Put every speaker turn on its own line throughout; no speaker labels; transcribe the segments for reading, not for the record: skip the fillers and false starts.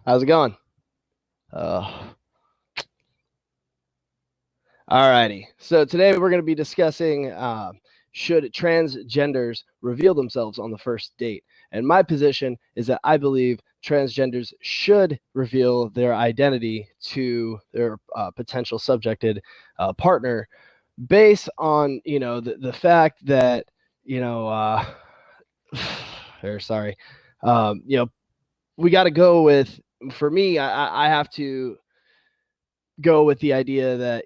How's it going? Uh, Alrighty. So today we're going to be discussing should transgenders reveal themselves on the first date? And my position is that I believe transgenders should reveal their identity to their potential subjected partner based on, the fact that, you know, sorry, we got to go with, for me, I have to go with the idea that,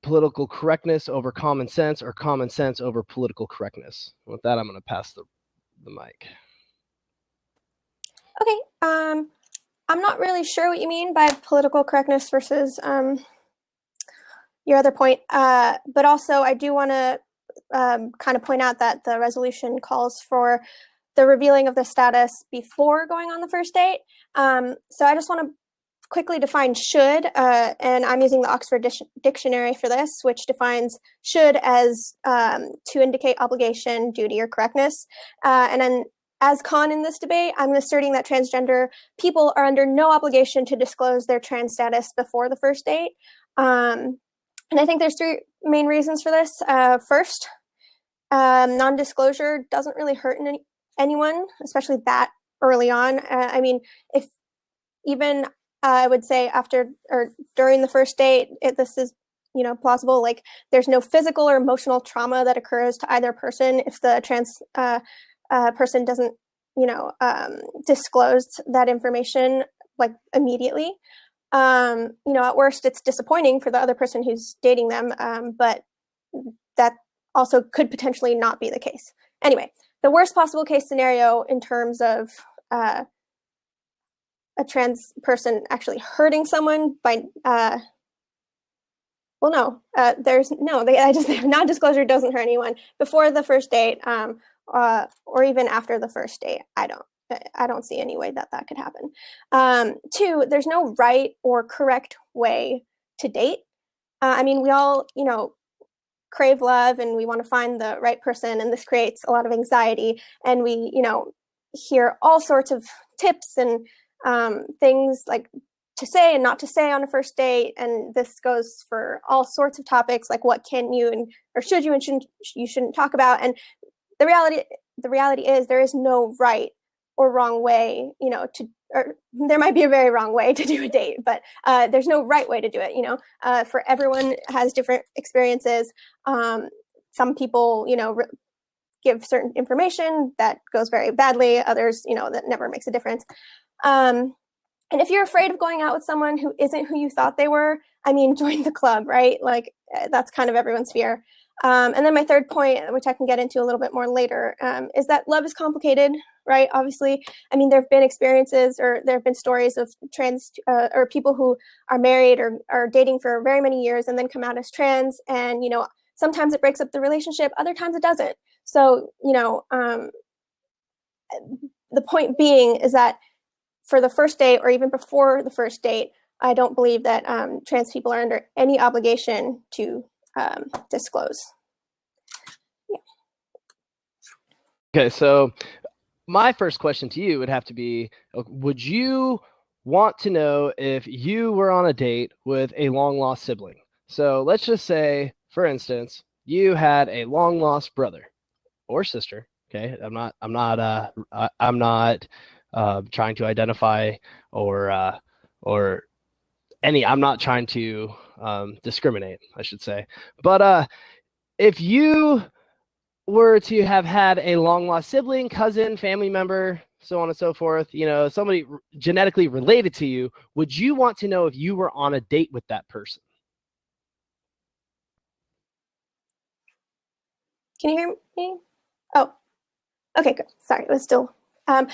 political correctness over common sense or common sense over political correctness. With that, I'm going to pass the mic.
Okay. I'm not really sure what you mean by political correctness versus your other point. But also, I do want to kind of point out that the resolution calls for the revealing of the status before going on the first date. So I just want to quickly define should, and I'm using the Oxford Dictionary for this, which defines should as to indicate obligation, duty, or correctness. And then as con in this debate, I'm asserting that transgender people are under no obligation to disclose their trans status before the first date. And I think there's three main reasons for this. First, non-disclosure doesn't really hurt anyone, especially that early on. I mean, if even I would say after or during the first date, this is, plausible. Like there's no physical or emotional trauma that occurs to either person if the trans person doesn't, disclose that information like immediately. At worst, it's disappointing for the other person who's dating them, but that also could potentially not be the case. Anyway, the worst possible case scenario in terms of a trans person actually hurting someone by, non-disclosure doesn't hurt anyone before the first date, or even after the first date. I don't see any way that could happen. Two, there's no right or correct way to date. I mean, we all, crave love and we want to find the right person, and this creates a lot of anxiety, and we, hear all sorts of tips and things like to say and not to say on a first date, and this goes for all sorts of topics like what can you or should you and shouldn't talk about. And the reality is there is no right or wrong way, or there might be a very wrong way to do a date, but there's no right way to do it. For everyone has different experiences. Some people, give certain information that goes very badly. Others, that never makes a difference. And if you're afraid of going out with someone who isn't who you thought they were, I mean, join the club, right? Like that's kind of everyone's fear. And then my third point, which I can get into a little bit more later, is that love is complicated, right? Obviously, I mean, there have been experiences or there have been stories of trans or people who are married or are dating for very many years and then come out as trans. And, sometimes it breaks up the relationship, other times it doesn't. So, the point being is that for the first date or even before the first date, I don't believe that trans people are under any obligation to disclose. Yeah.
Okay, so my first question to you would have to be, would you want to know if you were on a date with a long-lost sibling? So let's just say, for instance, you had a long-lost brother or sister. Okay, I'm not trying to identify or I'm not trying to discriminate, I should say. But if you were to have had a long-lost sibling, cousin, family member, so on and so forth, somebody genetically related to you, would you want to know if you were on a date with that person?
Can you hear me? Oh, okay, good. Sorry, it was still. I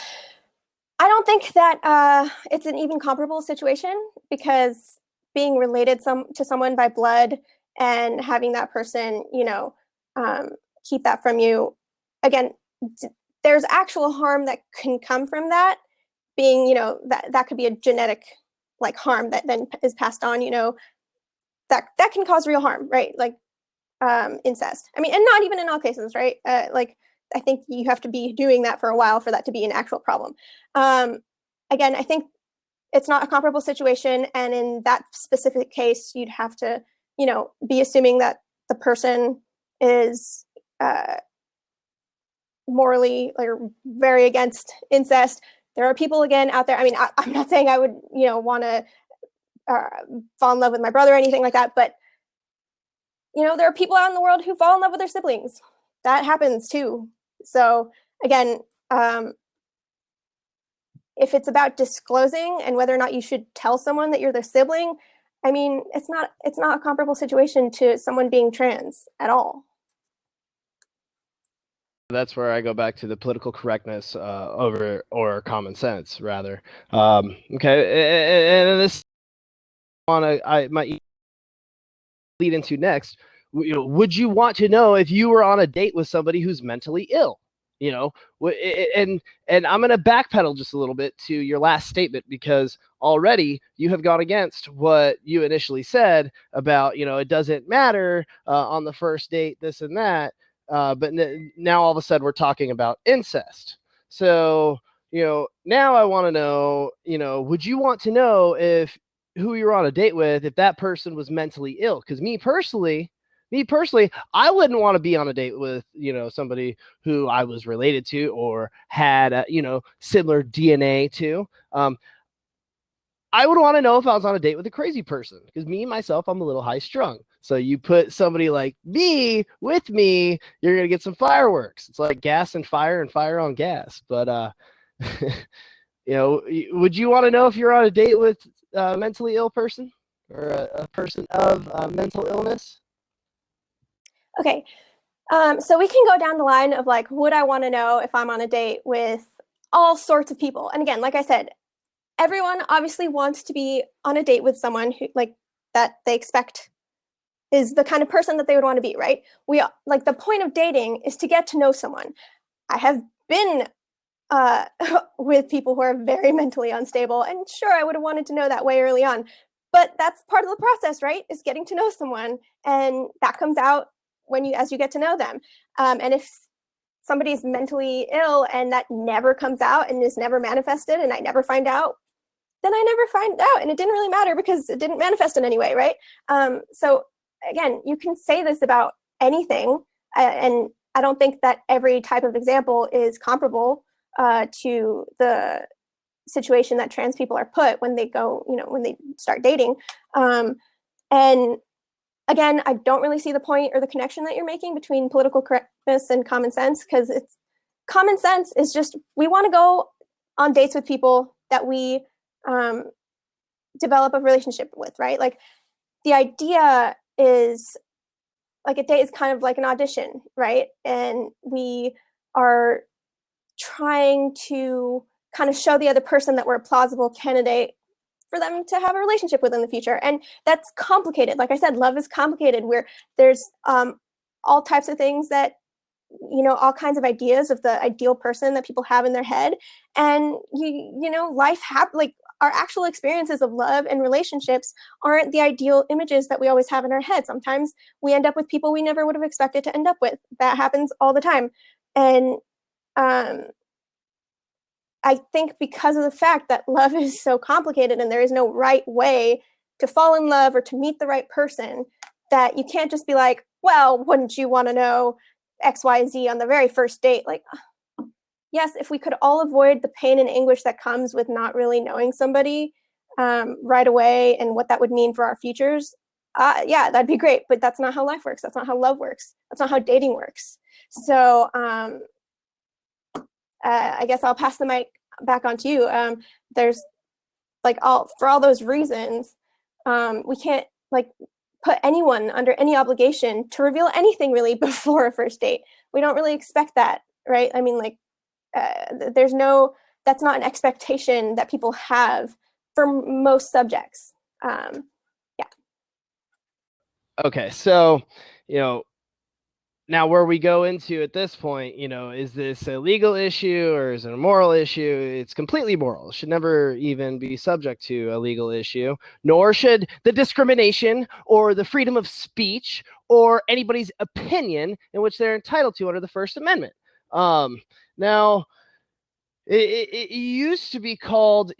don't think that it's an even comparable situation, because being related to someone by blood and having that person, keep that from you, again, there's actual harm that can come from that being, that could be a genetic like harm that then is passed on, that can cause real harm, right? Like incest. I mean, and not even in all cases, right? Like I think you have to be doing that for a while for that to be an actual problem. Again, I think it's not a comparable situation. And in that specific case, you'd have to, be assuming that the person is morally or very against incest. There are people, again, out there. I mean, I'm not saying I would, want to fall in love with my brother or anything like that, but there are people out in the world who fall in love with their siblings. That happens too. So again, if it's about disclosing and whether or not you should tell someone that you're their sibling, I mean, it's not a comparable situation to someone being trans at all.
That's where I go back to the political correctness or common sense, rather. Okay, and this I might lead into next. Would you want to know if you were on a date with somebody who's mentally ill? And I'm going to backpedal just a little bit to your last statement, because already you have gone against what you initially said about, it doesn't matter on the first date, this and that. But now all of a sudden we're talking about incest. So, now I want to know, would you want to know if who you're on a date with, if that person was mentally ill? Because me personally, I wouldn't want to be on a date with, somebody who I was related to or had, similar DNA to. I would want to know if I was on a date with a crazy person, because myself, I'm a little high strung. So you put somebody like me with me, you're going to get some fireworks. It's like gas and fire on gas. But, would you want to know if you're on a date with a mentally ill person or a person of mental illness?
Okay. So we can go down the line of like, would I want to know if I'm on a date with all sorts of people? And again, like I said, everyone obviously wants to be on a date with someone who, like, that they expect is the kind of person that they would want to be, right? The point of dating is to get to know someone. I have been with people who are very mentally unstable, and sure, I would have wanted to know that way early on, but that's part of the process, right? Is getting to know someone, and that comes out as you get to know them. And if somebody's mentally ill and that never comes out and is never manifested, and I never find out, then I never find out, and it didn't really matter because it didn't manifest in any way, right? So again, you can say this about anything, and I don't think that every type of example is comparable to the situation that trans people are put when they go, when they start dating. And again, I don't really see the point or the connection that you're making between political correctness and common sense, because common sense is just, we want to go on dates with people that we develop a relationship with, right? Like, the idea is, like, a date is kind of like an audition, right? And we are trying to kind of show the other person that we're a plausible candidate for them to have a relationship with in the future. And that's complicated. Like I said, love is complicated, where there's all types of things that, all kinds of ideas of the ideal person that people have in their head. And life like, our actual experiences of love and relationships aren't the ideal images that we always have in our head. Sometimes we end up with people we never would have expected to end up with. That happens all the time. And I think because of the fact that love is so complicated and there is no right way to fall in love or to meet the right person, that you can't just be like, well, wouldn't you want to know X, Y, Z on the very first date? Like, yes, if we could all avoid the pain and anguish that comes with not really knowing somebody right away and what that would mean for our futures, yeah, that'd be great. But that's not how life works. That's not how love works. That's not how dating works. So I guess I'll pass the mic back on to you. There's for all those reasons, we can't put anyone under any obligation to reveal anything really before a first date. We don't really expect that, right? I mean, that's not an expectation that people have for most subjects. Yeah.
Okay, so, now where we go into at this point, is this a legal issue or is it a moral issue? It's completely moral. It should never even be subject to a legal issue, nor should the discrimination or the freedom of speech or anybody's opinion in which they're entitled to under the First Amendment. Now, it used to be called,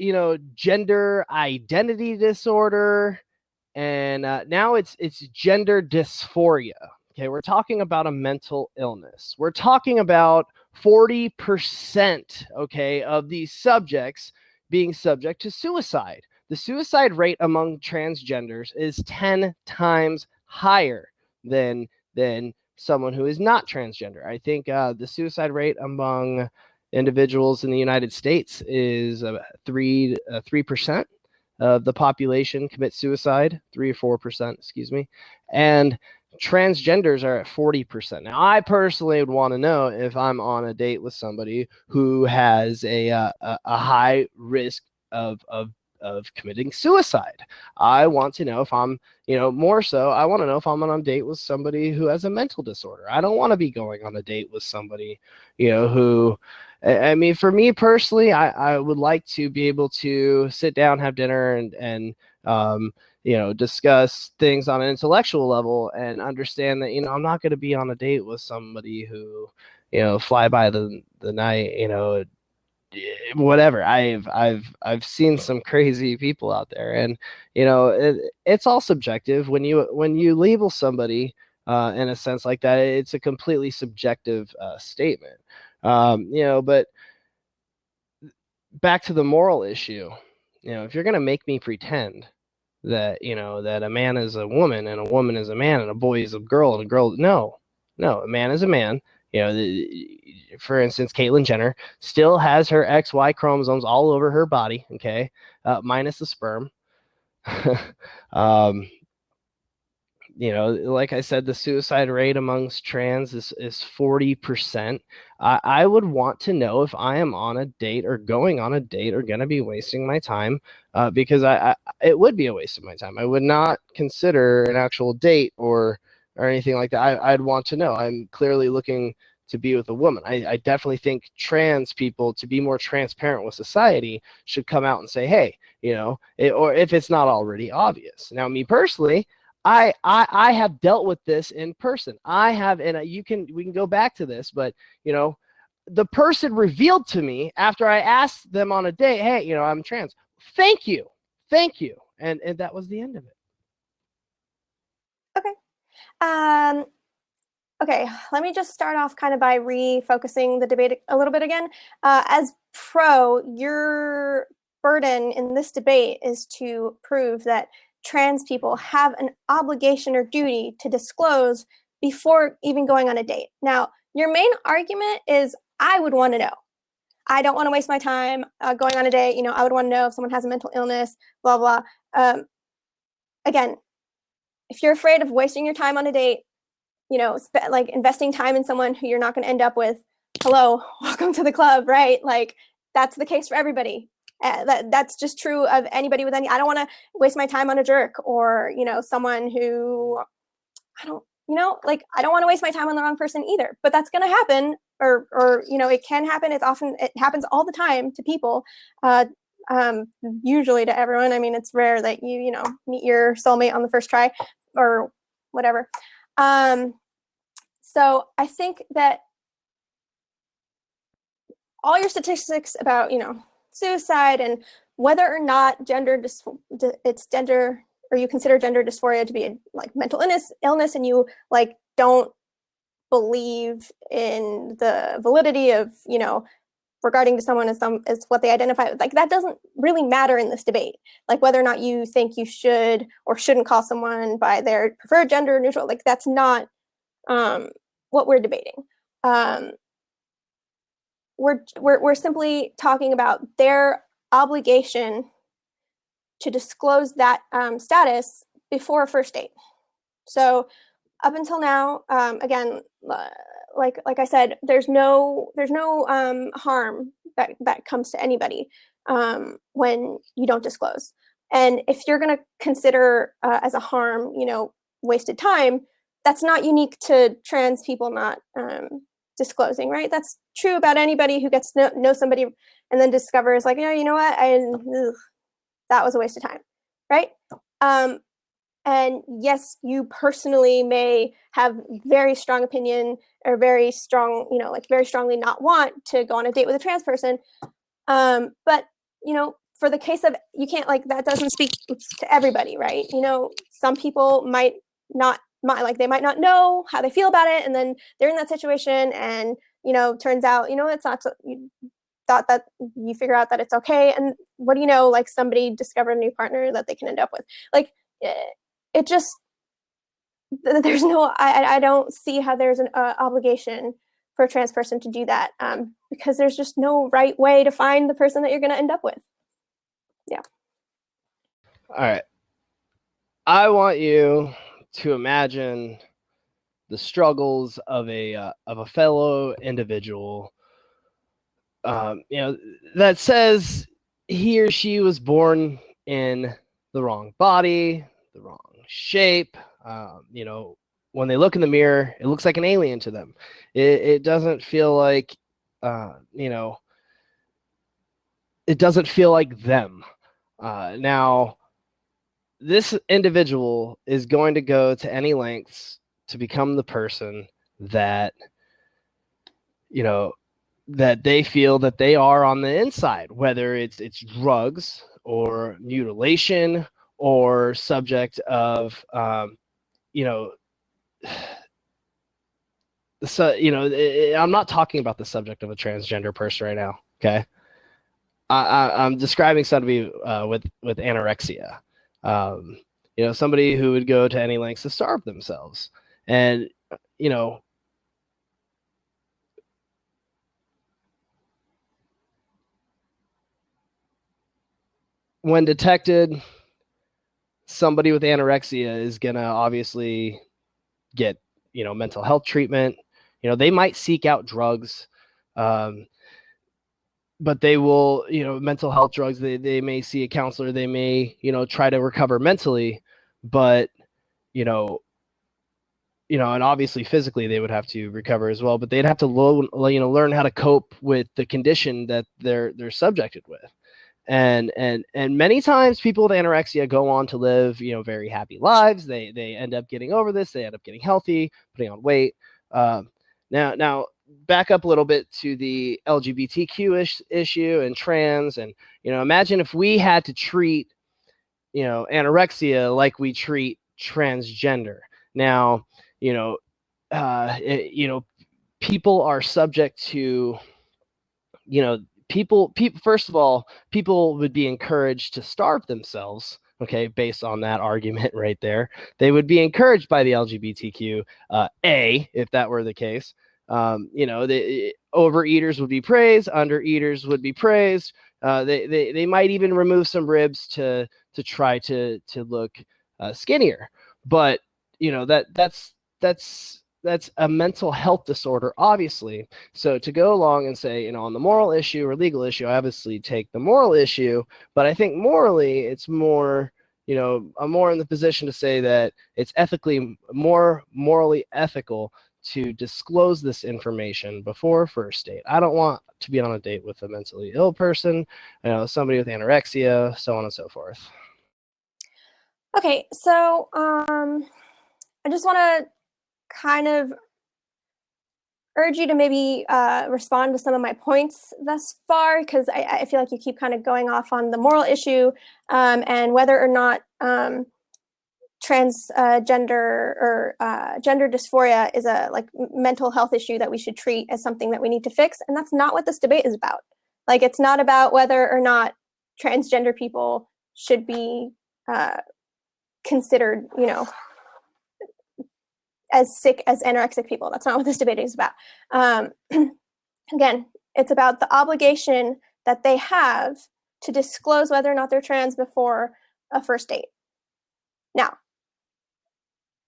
gender identity disorder, and now it's gender dysphoria. Okay, we're talking about a mental illness. We're talking about 40%, okay, of these subjects being subject to suicide. The suicide rate among transgenders is 10 times higher than someone who is not transgender. I think the suicide rate among individuals in the United States is 3% of the population commit suicide, 3 or 4%, excuse me, and transgenders are at 40%. Now, I personally would want to know if I'm on a date with somebody who has a high risk of committing suicide. I want to know if I'm, more so, I want to know if I'm on a date with somebody who has a mental disorder. I don't want to be going on a date with somebody, who, I mean, for me personally, I would like to be able to sit down, have dinner, and discuss things on an intellectual level and understand that, I'm not going to be on a date with somebody who, fly by the night, whatever. I've seen some crazy people out there, and it's all subjective. When you label somebody in a sense like that, it's a completely subjective statement. But back to the moral issue, if you're gonna make me pretend that that a man is a woman and a woman is a man and a boy is a girl and a girl, no, a man is a man. For instance, Caitlyn Jenner still has her XY chromosomes all over her body, okay, minus the sperm. um, like I said, the suicide rate amongst trans is 40%. I would want to know if I am on a date or going on a date or going to be wasting my time, because it would be a waste of my time. I would not consider an actual date or anything like that. I'd want to know. I'm clearly looking to be with a woman. I definitely think trans people, to be more transparent with society, should come out and say, hey, or if it's not already obvious. Now, me personally, I have dealt with this in person. I have, and we can go back to this, but the person revealed to me after I asked them on a date, hey, I'm trans. Thank you, and that was the end of it.
Okay. Okay, let me just start off kind of by refocusing the debate a little bit again. As pro, your burden in this debate is to prove that trans people have an obligation or duty to disclose before even going on a date. Now, your main argument is, I would want to know. I don't want to waste my time going on a date. I would want to know if someone has a mental illness, blah, blah. Again, if you're afraid of wasting your time on a date, like investing time in someone who you're not going to end up with, hello, welcome to the club, right? Like, that's the case for everybody. That's just true of anybody with any. I don't want to waste my time on a jerk or someone who I don't want to waste my time on the wrong person either. But that's going to happen, or it can happen. It happens all the time to people. Usually to everyone. I mean, it's rare that you meet your soulmate on the first try or whatever. So I think that all your statistics about, suicide and whether or not it's gender, or you consider gender dysphoria to be a mental illness, and you don't believe in the validity of, regarding to someone as what they identify with, that doesn't really matter in this debate. Whether or not you think you should or shouldn't call someone by their preferred gender neutral, that's not what we're debating. We're simply talking about their obligation to disclose that status before a first date. So up until now, again, like I said, there's no harm that comes to anybody when you don't disclose. And if you're going to consider as a harm, wasted time, that's not unique to trans people not disclosing, right? That's true about anybody who gets to know somebody and then discovers you know what, that was a waste of time, right? And yes, you personally may have very strong opinion or very strong, like very strongly not want to go on a date with a trans person. But, for the case of, you can't, like, that doesn't speak to everybody, right? Some people might not, they might not know how they feel about it. And then they're in that situation and, turns out, it's not, you thought that you figure out that it's okay. And what do you know, like somebody discovered a new partner that they can end up with. Like, it just, there's no, I don't see how there's an obligation for a trans person to do that, because there's just no right way to find the person that you're going to end up with. Yeah.
All right. I want you to imagine the struggles of a fellow individual, that says he or she was born in the wrong body, the wrong shape. When they look in the mirror, it looks like an alien to them. It doesn't feel like, it doesn't feel like them. Now, this individual is going to go to any lengths to become the person that, that they feel that they are on the inside, whether it's drugs or mutilation or subject of, so, I'm not talking about the subject of a transgender person right now. Okay. I'm describing somebody with anorexia. Somebody who would go to any lengths to starve themselves. And, when detected, somebody with anorexia is going to obviously get, mental health treatment. They might seek out drugs, but they will, mental health drugs, they may see a counselor, they may, try to recover mentally, but, and obviously physically they would have to recover as well, but they'd have to learn how to cope with the condition that they're subjected with. And many times people with anorexia go on to live, very happy lives. They end up getting over this. They end up getting healthy, putting on weight. Now back up a little bit to the LGBTQ issue and trans. And, imagine if we had to treat, anorexia like we treat transgender. Now, people are subject to, people first of all, people would be encouraged to starve themselves. Okay, based on that argument right there, they would be encouraged by the LGBTQ, if that were the case. The overeaters would be praised, undereaters would be praised. They might even remove some ribs to try to look skinnier. But that's a mental health disorder, obviously. So to go along and say, on the moral issue or legal issue, I obviously take the moral issue, but I think morally it's more, I'm more in the position to say that it's more morally ethical to disclose this information before first date. I don't want to be on a date with a mentally ill person, somebody with anorexia, so on and so forth.
Okay, so I just want to kind of urge you to maybe respond to some of my points thus far, because I feel like you keep kind of going off on the moral issue, and whether or not transgender or gender dysphoria is a mental health issue that we should treat as something that we need to fix. And that's not what this debate is about. Like, it's not about whether or not transgender people should be considered, as sick as anorexic people. That's not what this debate is about. Again, it's about the obligation that they have to disclose whether or not they're trans before a first date. Now,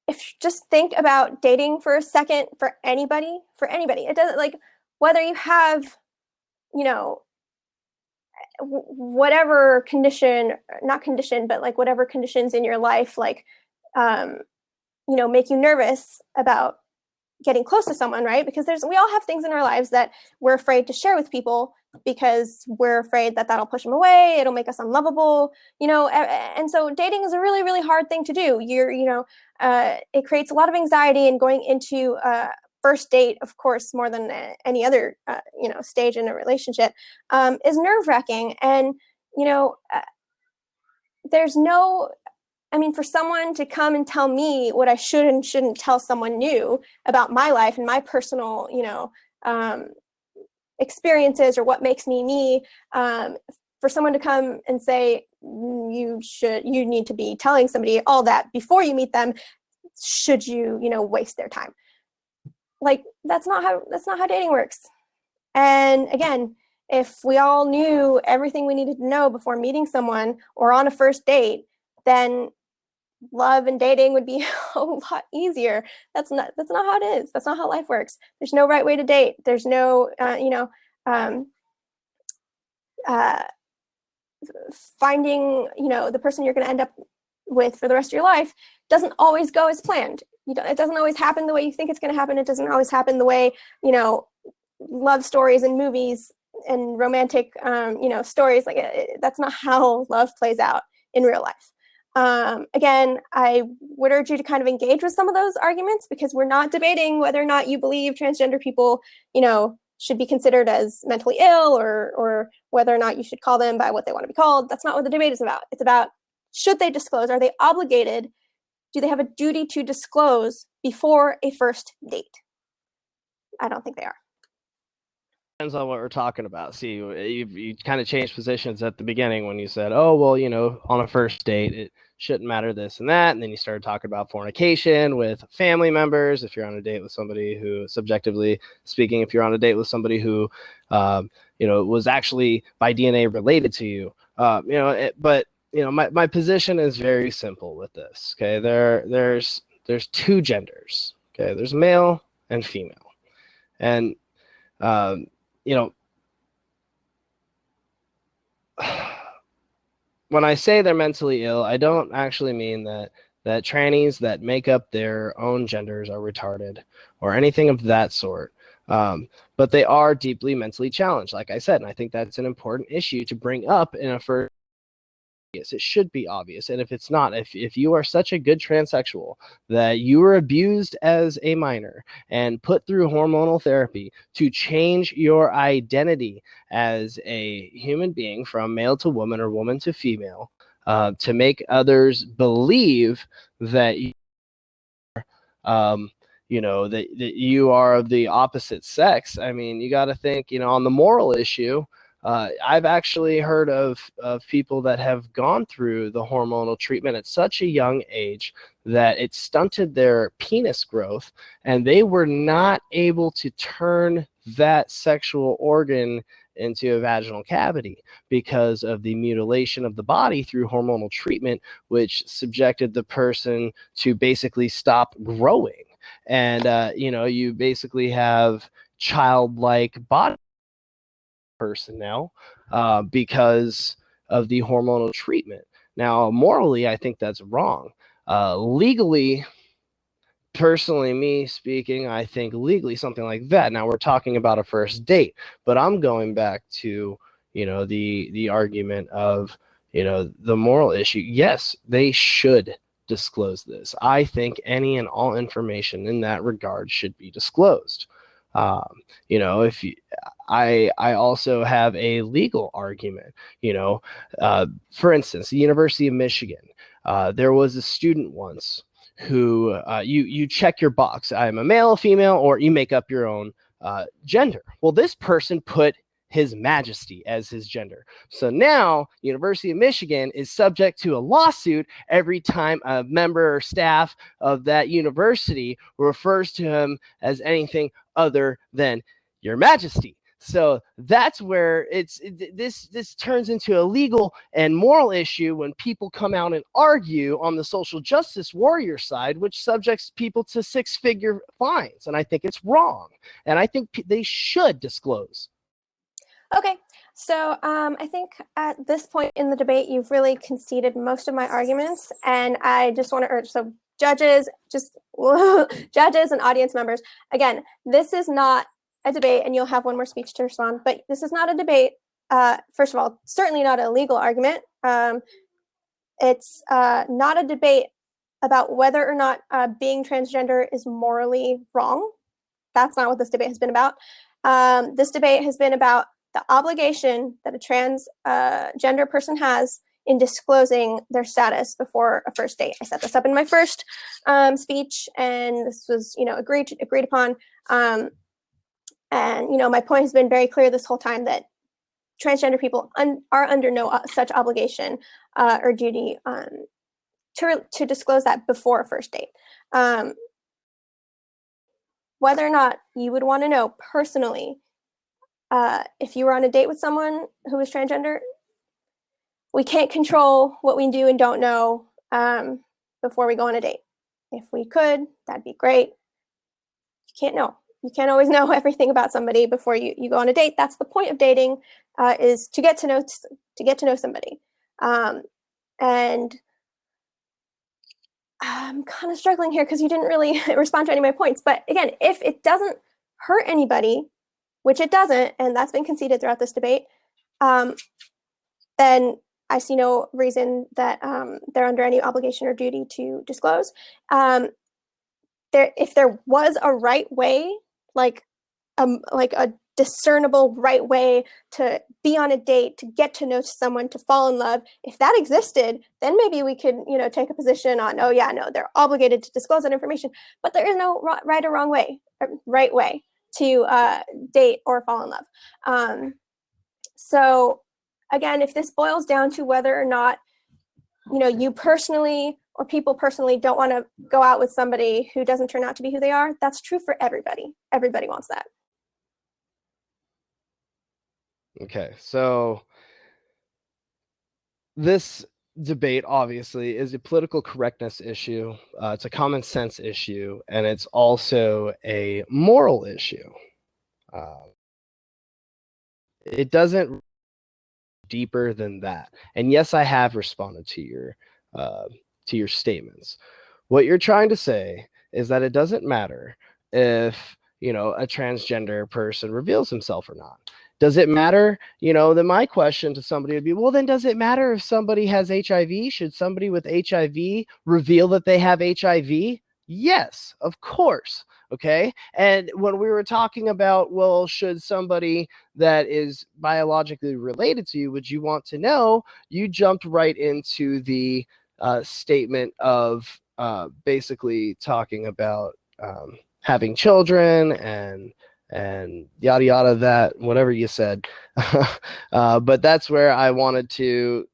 if just think about dating for a second for anybody. It doesn't, whether you have, whatever condition, not condition, but whatever conditions in your life, make you nervous about getting close to someone, right? Because we all have things in our lives that we're afraid to share with people because we're afraid that that'll push them away, it'll make us unlovable, and so dating is a really, really hard thing to do. It creates a lot of anxiety, and going into first date, of course, more than any other stage in a relationship, is nerve-wracking. And there's no, for someone to come and tell me what I should and shouldn't tell someone new about my life and my personal, experiences, or what makes me me, for someone to come and say you need to be telling somebody all that before you meet them, should you, waste their time? Like, that's not how dating works. And again, if we all knew everything we needed to know before meeting someone or on a first date, then love and dating would be a lot easier. That's not how it is. That's not how life works. There's no right way to date. There's no, finding, the person you're going to end up with for the rest of your life doesn't always go as planned. It doesn't always happen the way you think it's going to happen. It doesn't always happen the way, love stories and movies and romantic, stories, that's not how love plays out in real life. Again, I would urge you to kind of engage with some of those arguments, because we're not debating whether or not you believe transgender people, should be considered as mentally ill, or whether or not you should call them by what they want to be called. That's not what the debate is about. It's about, should they disclose? Are they obligated? Do they have a duty to disclose before a first date? I don't think they are.
Depends on what we're talking about. See, you kind of changed positions at the beginning when you said, oh, well, on a first date, it shouldn't matter this and that. And then you started talking about fornication with family members. If you're on a date with somebody who, subjectively speaking, if you're on a date with somebody who, was actually by DNA related to you, my position is very simple with this. Okay, there's two genders. Okay, there's male and female, and when I say they're mentally ill, I don't actually mean that trannies that make up their own genders are retarded or anything of that sort. But they are deeply mentally challenged, like I said, and I think that's an important issue to bring up in a first. It should be obvious. And if it's not, if you are such a good transsexual that you were abused as a minor and put through hormonal therapy to change your identity as a human being from male to woman or woman to female, to make others believe that that you are of the opposite sex, I mean, you got to think, on the moral issue. I've actually heard of people that have gone through the hormonal treatment at such a young age that it stunted their penis growth, and they were not able to turn that sexual organ into a vaginal cavity because of the mutilation of the body through hormonal treatment, which subjected the person to basically stop growing. And, you basically have childlike body personnel because of the hormonal treatment. Now, morally, I think that's wrong. Legally, personally, me speaking, I think legally something like that. Now, we're talking about a first date, but I'm going back to, the argument of, the moral issue. Yes, they should disclose this. I think any and all information in that regard should be disclosed. If you, I also have a legal argument. For instance, the University of Michigan, there was a student once who you check your box. I'm a male, female, or you make up your own gender. Well, this person put His Majesty as his gender. So now University of Michigan is subject to a lawsuit every time a member or staff of that university refers to him as anything other than Your Majesty. So that's where this turns into a legal and moral issue when people come out and argue on the social justice warrior side, which subjects people to six-figure fines. And I think it's wrong. And I think they should disclose.
Okay, so I think at this point in the debate, you've really conceded most of my arguments, and I just want to urge, so judges, just judges and audience members, again, this is not a debate, and you'll have one more speech to respond, but this is not a debate. First of all, certainly not a legal argument. It's not a debate about whether or not being transgender is morally wrong. That's not what this debate has been about. This debate has been about the obligation that a transgender person has in disclosing their status before a first date. I set this up in my first speech, and this was, agreed upon. And my point has been very clear this whole time that transgender people are under no such obligation or duty to disclose that before a first date. Whether or not you would want to know personally, if you were on a date with someone who was transgender, we can't control what we do and don't know before we go on a date. If we could, that'd be great. You can't know. You can't always know everything about somebody before you go on a date. That's the point of dating, is to get to know somebody. And I'm kind of struggling here because you didn't really respond to any of my points. But again, if it doesn't hurt anybody, which it doesn't, and that's been conceded throughout this debate, then I see no reason that they're under any obligation or duty to disclose. If there was a right way, like a discernible right way to be on a date, to get to know someone, to fall in love, if that existed, then maybe we could, take a position on, oh yeah, no, they're obligated to disclose that information. But there is no right or wrong way, right way to date or fall in love. So again, if this boils down to whether or not, you personally or people personally don't want to go out with somebody who doesn't turn out to be who they are, that's true for everybody. Everybody wants that.
Okay, so this debate obviously is a political correctness issue. It's a common sense issue, and it's also a moral issue. It doesn't deeper than that. And yes, I have responded to your statements. What you're trying to say is that it doesn't matter if a transgender person reveals himself or not. Does it matter? Then my question to somebody would be, well, then does it matter if somebody has HIV? Should somebody with HIV reveal that they have HIV? Yes, of course. Okay. And when we were talking about, well, should somebody that is biologically related to you, would you want to know? You jumped right into the statement of basically talking about having children and yada yada, that whatever you said. But that's where I wanted to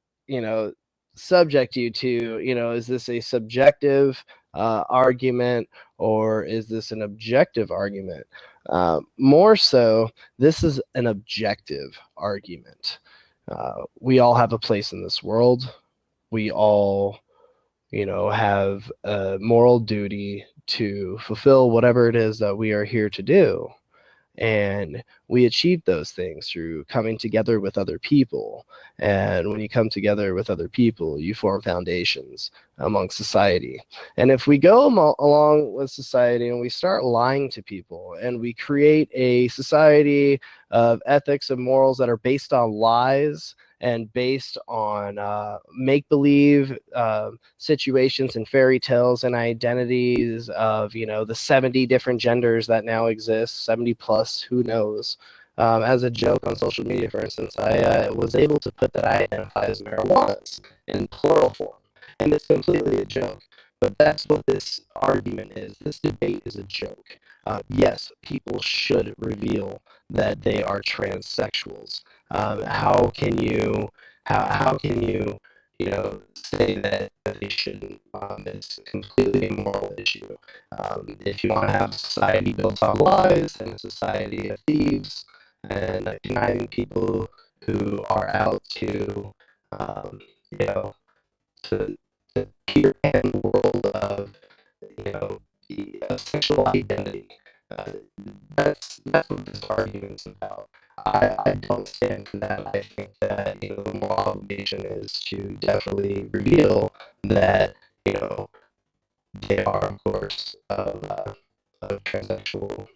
subject you to, is this a subjective argument, or is this an objective argument? More so, this is an objective argument. We all have a place in this world. We all have a moral duty to fulfill whatever it is that we are here to do. And we achieve those things through coming together with other people. And when you come together with other people, you form foundations among society. And if we go along with society and we start lying to people, and we create a society of ethics and morals that are based on lies and based on make-believe situations and fairy tales and identities of, the 70 different genders that now exist, 70 plus, who knows. As a joke on social media, for instance, I was able to put that I identify as marijuana in plural form. And it's completely a joke. But that's what this argument is. This debate is a joke. Yes, people should reveal that they are transsexuals. How can you say that they shouldn't? It's a completely immoral issue. If you want to have a society built on lies and a society of thieves and conniving people who are out to, you know, to peer in the world of, the sexual identity. Uh, that's what this argument's about. I don't stand for that. I think that the moral obligation is to definitely reveal that you know they are, of course, of transsexual